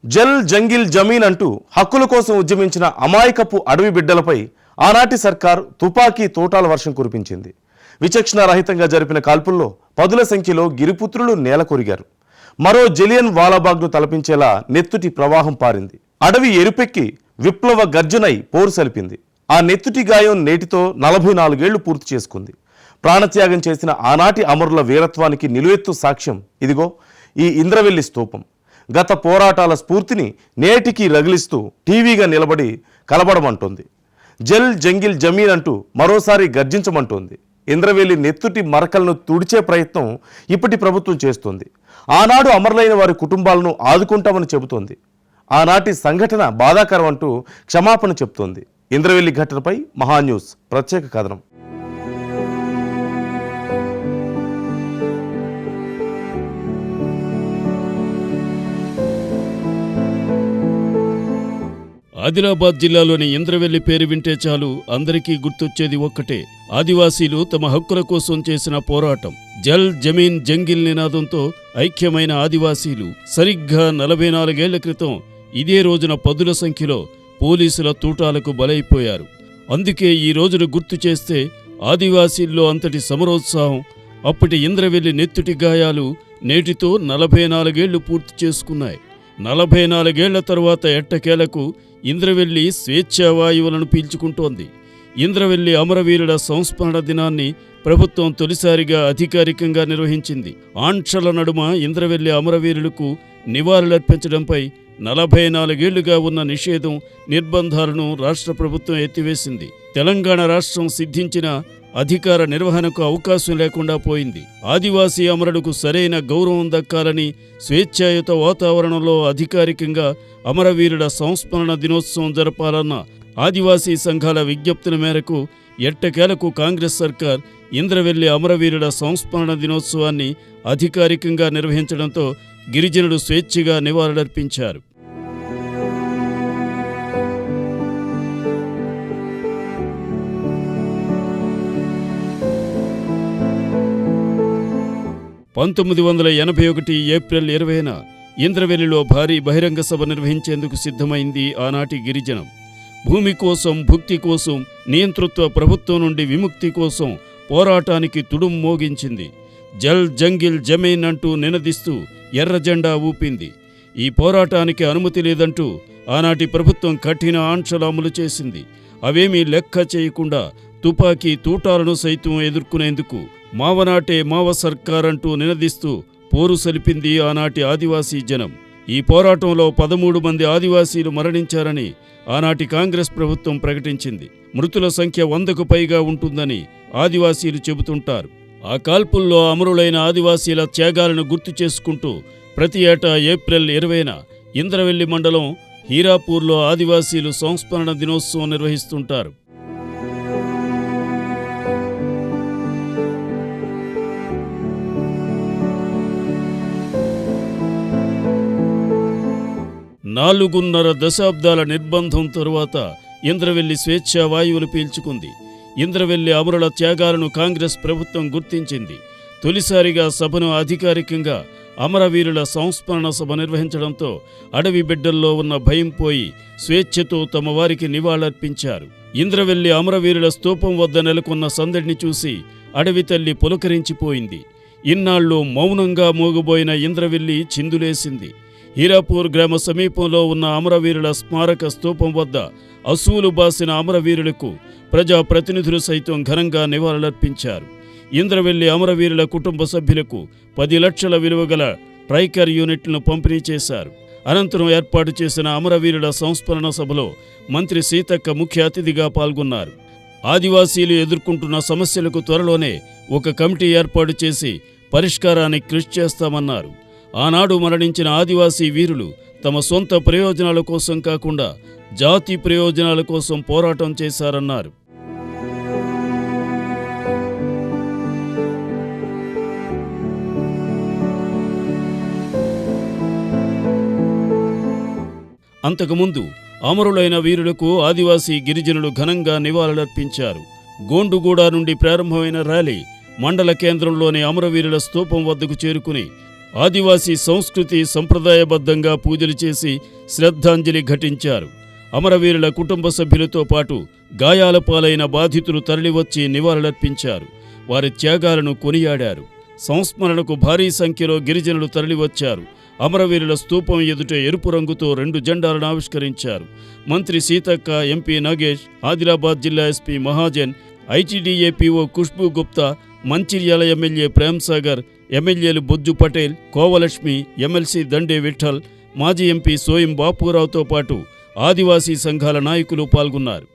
Jal jungle Zameen అంటూ హక్కుల కోసం ఉద్యమించిన అమాయకపు అడవి బిడ్డలపై ఆనాటి సర్కార్ తుపాకీ తోటాల వర్షం కురిపించింది. విచక్షణ రహితంగా జరిపిన కాల్పుల్లో పదుల సంఖ్యలో గిరిపుత్రులు నేల కొరిగారు. మరో జలియన్ వాలాబాగ్ను తలపించేలా నెత్తుటి ప్రవాహం పారింది. అడవి ఎరుపెక్కి విప్లవ గర్జనై పోరు సలిపింది. ఆ నెత్తుటి గాయం నేటితో 44 ఏళ్లు పూర్తి చేసుకుంది. ప్రాణత్యాగం చేసిన ఆనాటి అమరుల వీరత్వానికి నిలువెత్తు సాక్ష్యం ఇదిగో ఈ ఇంద్రవెల్లి స్తూపం. గత పోరాటాల స్ఫూర్తిని నేటికి రగిలిస్తూ టీవీగా నిలబడి కలబడమంటోంది. జల్ జంగిల్ జమీన్ అంటూ మరోసారి గర్జించమంటోంది. ఇంద్రవెల్లి నెత్తుటి మరకలను తుడిచే ప్రయత్నం ఇప్పటి ప్రభుత్వం చేస్తోంది. ఆనాడు అమరులైన వారి కుటుంబాలను ఆదుకుంటామని చెబుతోంది. ఆనాటి సంఘటన బాధాకరం అంటూ క్షమాపణ చెప్తోంది. ఇంద్రవెల్లి ఘటనపై మహాన్యూస్ ప్రత్యేక కథనం. ఆదిలాబాద్ జిల్లాలోని ఇంద్రవెల్లి పేరు వింటే చాలు అందరికీ గుర్తొచ్చేది ఒక్కటే, ఆదివాసీలు తమ హక్కుల కోసం చేసిన పోరాటం. జల్ జమీన్ జంగిల్ నినాదంతో ఐక్యమైన ఆదివాసీలు సరిగ్గా 44 ఏళ్ల క్రితం ఇదే రోజున పదుల సంఖ్యలో పోలీసుల తూటాలకు బలైపోయారు. అందుకే ఈ రోజును గుర్తు చేస్తే ఆదివాసీల్లో అంతటి సమరోత్సాహం. అప్పటి ఇంద్రవెల్లి నెత్తుటి గాయాలు నేటితో 44 ఏళ్లు పూర్తి చేసుకున్నాయి. 44 ఏళ్ల తరువాత ఎట్టకేలకు ఇంద్రవెల్లి స్వేచ్ఛావాయువులను పీల్చుకుంటోంది. ఇంద్రవెల్లి అమరవీరుల సంస్మరణ దినాన్ని ప్రభుత్వం తొలిసారిగా అధికారికంగా నిర్వహించింది. ఆంక్షల నడుమ ఇంద్రవెల్లి అమరవీరులకు నివాళులర్పించడంపై 44 ఏళ్లుగా ఉన్న నిషేధం, నిర్బంధాలను రాష్ట్ర ప్రభుత్వం ఎత్తివేసింది. తెలంగాణ రాష్ట్రం సిద్ధించిన అధికార నిర్వహణకు అవకాశం లేకుండా పోయింది. ఆదివాసీ అమరులకు సరైన గౌరవం దక్కాలని స్వేచ్ఛాయుత వాతావరణంలో అధికారికంగా అమరవీరుల సంస్మరణ దినోత్సవం జరపాలన్న ఆదివాసీ సంఘాల విజ్ఞప్తుల మేరకు ఎట్టకేలకు కాంగ్రెస్ సర్కార్ ఇంద్రవెల్లి అమరవీరుల సంస్మరణ దినోత్సవాన్ని అధికారికంగా నిర్వహించడంతో గిరిజనులు స్వేచ్ఛగా నివాళులర్పించారు. ఏప్రిల్ 20న ఇంద్రవెల్లిలో భారీ బహిరంగ సభ నిర్వహించేందుకు సిద్ధమైంది ఆనాటి గిరిజనం. భూమి కోసం, భుక్తి కోసం, నియంతృత్వ ప్రభుత్వం నుండి విముక్తి కోసం పోరాటానికి తుడుం మోగించింది. జల్ జంగిల్ జమీన్ అంటూ నినదిస్తూ ఎర్రజెండా ఊపింది. ఈ పోరాటానికి అనుమతి లేదంటూ ఆనాటి ప్రభుత్వం కఠిన ఆంక్షలు అమలు చేసింది. అవేమీ లెక్క చేయకుండా తుపాకీ తూటాలను సైతం ఎదుర్కొనేందుకు మావనాటే మావ సర్కార్ అంటూ నినదిస్తూ పోరు సలిపింది ఆనాటి ఆదివాసీ జనం. ఈ పోరాటంలో 13 మంది ఆదివాసీలు మరణించారని ఆనాటి కాంగ్రెస్ ప్రభుత్వం ప్రకటించింది. మృతుల సంఖ్య 100కు పైగా ఉంటుందని ఆదివాసీలు చెబుతుంటారు. ఆ కాల్పుల్లో అమరులైన ఆదివాసీల త్యాగాలను గుర్తు చేసుకుంటూ ప్రతి ఏటా ఏప్రిల్ 20న ఇంద్రవెల్లి మండలం హీరాపూర్లో ఆదివాసీలు సంస్మరణ దినోత్సవం నిర్వహిస్తుంటారు. నాలుగున్నర దశాబ్దాల నిర్బంధం తరువాత ఇంద్రవెల్లి స్వేచ్ఛా వాయువులు పీల్చుకుంది. ఇంద్రవెల్లి అమరుల త్యాగాలను కాంగ్రెస్ ప్రభుత్వం గుర్తించింది. తొలిసారిగా సభను అధికారికంగా అమరవీరుల సంస్మరణ సభ నిర్వహించడంతో అడవి బిడ్డల్లో ఉన్న భయం పోయి స్వేచ్ఛతో తమ వారికి నివాళులర్పించారు. ఇంద్రవెల్లి అమరవీరుల స్తూపం వద్ద నెలకొన్న సందడిని చూసి అడవి తల్లి పులకరించిపోయింది. ఇన్నాళ్ళు మౌనంగా మోగబోయిన ఇంద్రవెల్లి చిందులేసింది. హీరాపూర్ గ్రామ సమీపంలో ఉన్న అమరవీరుల స్మారక స్తూపం వద్ద అసూలు బాసిన అమరవీరులకు ప్రజాప్రతినిధులు సైతం ఘనంగా నివాళులర్పించారు. ఇంద్రవెల్లి అమరవీరుల కుటుంబ సభ్యులకు 10 లక్షల విలువ గల ట్రైకర్ యూనిట్లను పంపిణీ చేశారు. అనంతరం ఏర్పాటు చేసిన అమరవీరుల సంస్మరణ సభలో మంత్రి సీతక్క ముఖ్య అతిథిగా పాల్గొన్నారు. ఆదివాసీలు ఎదుర్కొంటున్న సమస్యలకు త్వరలోనే ఒక కమిటీ ఏర్పాటు చేసి పరిష్కారానికి కృషి చేస్తామన్నారు. ఆనాడు మరణించిన ఆదివాసీ వీరులు తమ సొంత ప్రయోజనాల కోసం కాకుండా జాతి ప్రయోజనాల కోసం పోరాటం చేశారన్నారు. అంతకుముందు అమరులైన వీరులకు ఆదివాసీ గిరిజనులు ఘనంగా నివాళులర్పించారు. గోండుగూడ నుండి ప్రారంభమైన ర్యాలీ మండల కేంద్రంలోని అమరవీరుల స్తూపం వద్దకు చేరుకుని ఆదివాసీ సంస్కృతి సంప్రదాయబద్ధంగా పూజలు చేసి శ్రద్ధాంజలి ఘటించారు. అమరవీరుల కుటుంబ సభ్యులతో పాటు గాయాల పాలైన బాధితులు తరలివచ్చి నివాళులర్పించారు. వారి త్యాగాలను కొనియాడారు. సంస్మరణకు భారీ సంఖ్యలో గిరిజనులు తరలివచ్చారు. అమరవీరుల స్తూపం ఎదుట ఎరుపు రంగుతో 2 జెండాలను ఆవిష్కరించారు. మంత్రి సీతక్క, ఎంపీ నాగేష్, ఆదిలాబాద్ జిల్లా SP Mahajan, ITDA PO Khushbu Gupta, Mancherial MLA Premsagar, ఎమ్మెల్యేలు బొజ్జు పటేల్, కోవలక్ష్మి, ఎమ్మెల్సీ దండే విఠల్, మాజీ ఎంపీ సోయం బాపురావుతో పాటు ఆదివాసీ సంఘాల నాయకులు పాల్గొన్నారు.